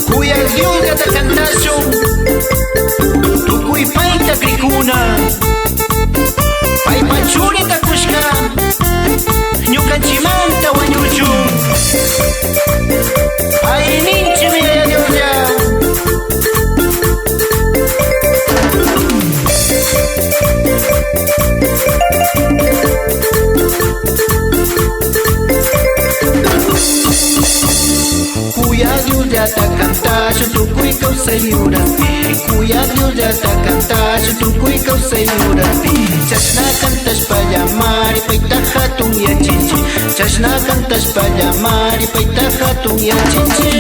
Kuyak Diosllata cantashun tukuy payta krikuna paypa churita kushka ñukanchimanta wañuchun ayninchimi Dioslla Kuyak Diosllata cantashun tukuy kawsay yuraspi Kuyak Diosllata cantashun tukuy kawsay yuraspi Chashna cantashpa llamari payta hatun yachinchi Chashna cantashpa llamari payta hatun yachinchi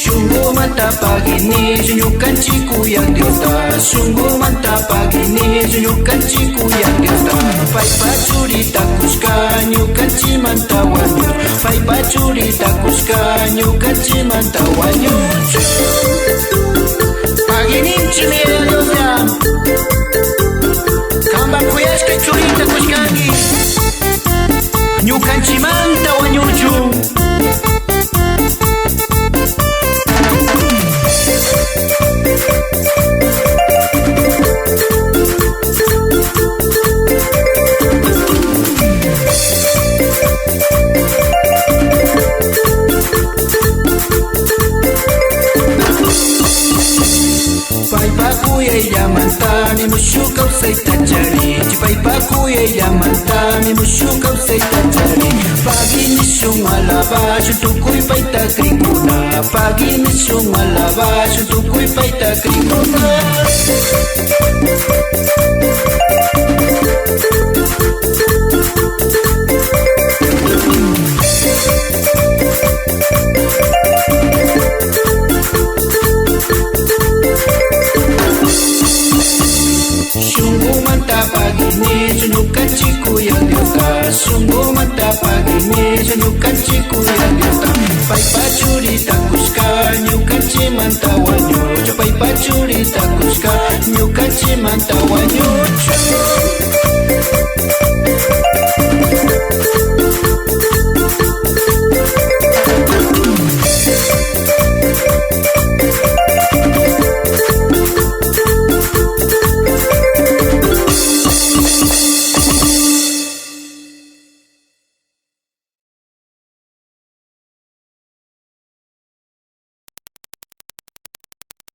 Shunkumanta pagini ñukanchi kuyak Diosta Shunkumanta pagini ñukanchi kuyak Diosta Paypa churita kushka ñukanchimanta wañuch Paypa churita kushka ñukanchimanta wañuch Pagininchimi Dioslla Kamba kuyashka churita kushkani ñukanchimanta wañuchu Paypa kuyayllamantami mushu kawsayta charin Paypa kuyayllamantammi mushu kawsayta charin Pagi nishun alabashun tukuy payta krikuna Pagi nishun alabashun tukuy payta krikuna Shunkumanta pagini ñukanchi kuyak Diosta Shunkumanta pagini ñukanchi kuyak Diosta Paypa churita kushka ñukanchimanta wañuch Paypa churita kushka ñukanchimanta wañuch